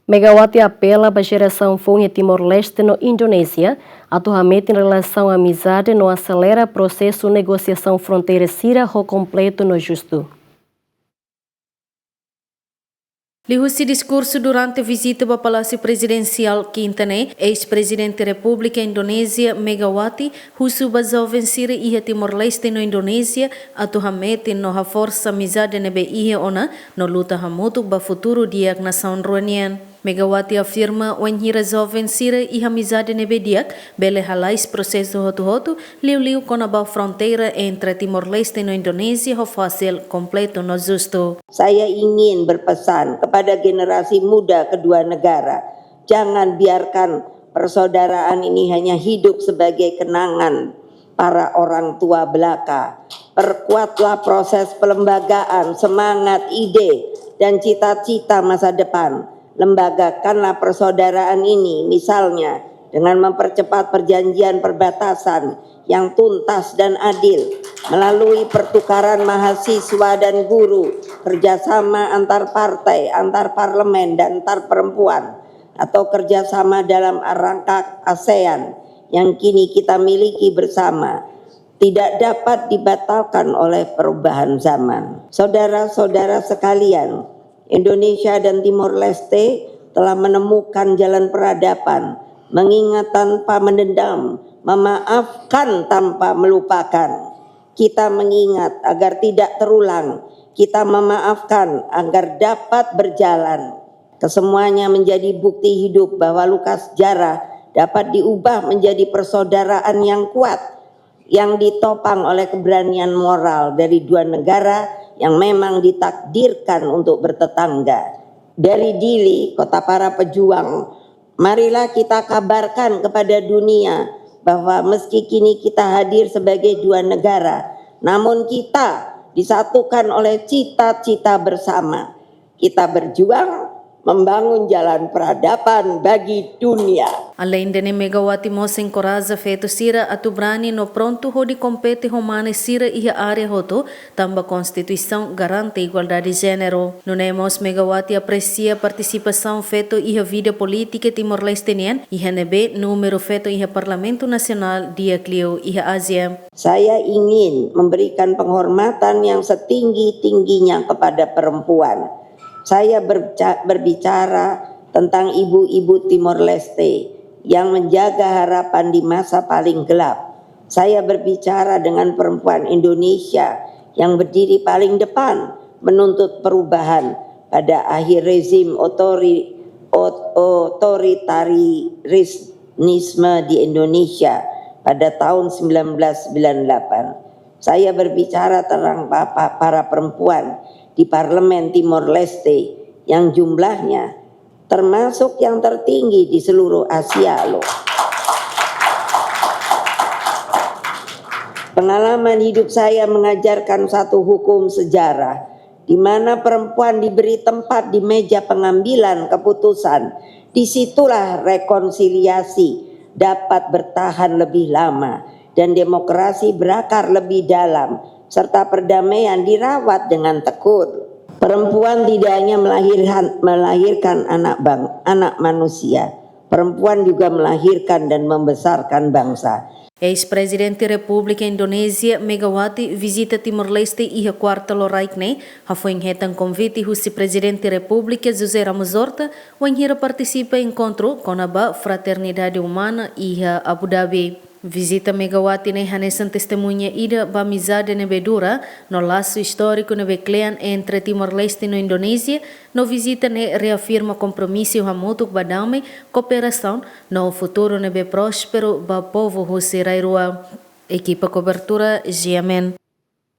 Megawati apela para a geração Fonha Timor-Leste no Indonésia, atualmente em relação à amizade não acelera processo de negociação fronteira Sira ou completo no justo. Lihusi discurso durante a visita ao Palácio Presidencial Quintana, ex-presidente da República Indonésia Megawati, husu bazau vencir ia Timor-Leste no Indonésia, atualmente no ha força amizade nebe ia ona, no luta hamutuk ba futuro diak nação ruanian. Megawati afirma wanhi resolve vencir ia amizade nebe diak, bele halais processo hotu-hotu, liu kona ba fronteira entre Timor-Leste no Indonésia ho fácil completo no justo. Saya ingin berpesan kepada generasi muda kedua negara, jangan biarkan persaudaraan ini hanya hidup sebagai kenangan para orang tua belaka. Perkuatlah proses pelembagaan, semangat, ide, dan cita-cita masa depan. Lembagakanlah persaudaraan ini, misalnya dengan mempercepat perjanjian perbatasan yang tuntas dan adil, melalui pertukaran mahasiswa dan guru, kerjasama antar partai, antar parlemen, dan antar perempuan, atau kerjasama dalam rangka ASEAN yang kini kita miliki bersama, tidak dapat dibatalkan oleh perubahan zaman. Saudara-saudara sekalian, Indonesia dan Timor Leste telah menemukan jalan peradaban, mengingat tanpa mendendam, memaafkan tanpa melupakan. Kita mengingat agar tidak terulang, kita memaafkan agar dapat berjalan. Kesemuanya menjadi bukti hidup bahwa luka sejarah dapat diubah menjadi persaudaraan yang kuat, yang ditopang oleh keberanian moral dari dua negara yang memang ditakdirkan untuk bertetangga. Dari Dili, kota para pejuang, marilah kita kabarkan kepada dunia bahwa meski kini kita hadir sebagai dua negara, namun kita disatukan oleh cita-cita bersama. Kita berjuang membangun jalan peradaban bagi dunia. Além de Megawati mos encoraja feito Sira atubrani no pronto hodi compete romane Sira ia área hoto, tamba Constituição garante igualdade de gênero. No nemos Megawati aprecia participação feito ia vida política Timor-Lestenian, ia nebe número feito ia Parlamento Nasional dia Clio ia Asia. Saya ingin memberikan penghormatan yang setinggi-tingginya kepada perempuan. Saya berbicara tentang ibu-ibu Timor Leste yang menjaga harapan di masa paling gelap. Saya berbicara dengan perempuan Indonesia yang berdiri paling depan menuntut perubahan pada akhir rezim otoritarisme di Indonesia pada tahun 1998. Saya berbicara tentang para perempuan di Parlemen Timor Leste yang jumlahnya termasuk yang tertinggi di seluruh Asia loh. Pengalaman hidup saya mengajarkan satu hukum sejarah di mana perempuan diberi tempat di meja pengambilan keputusan. Disitulah rekonsiliasi dapat bertahan lebih lama dan demokrasi berakar lebih dalam, serta perdamaian dirawat dengan tekun. Perempuan tidak hanya melahirkan anak manusia, perempuan juga melahirkan dan membesarkan bangsa. Ex-presidente República Indonésia Megawati visita Timor-Leste e a quarta loraikne, foi hetang convite husi presidente República José Ramos Horta, wanhira participa encontro com a Fraternidade Humana e a Abu Dhabi. Visita Megawati ne hanesan testemunha ida ba amizade nebe dura no laço histórico nebe clean entre Timor-Leste e Indonésia. No visita ne reafirma compromisso hamutuk badame cooperação no futuro nebe próspero ba povo husi rairua. Equipa cobertura GMN.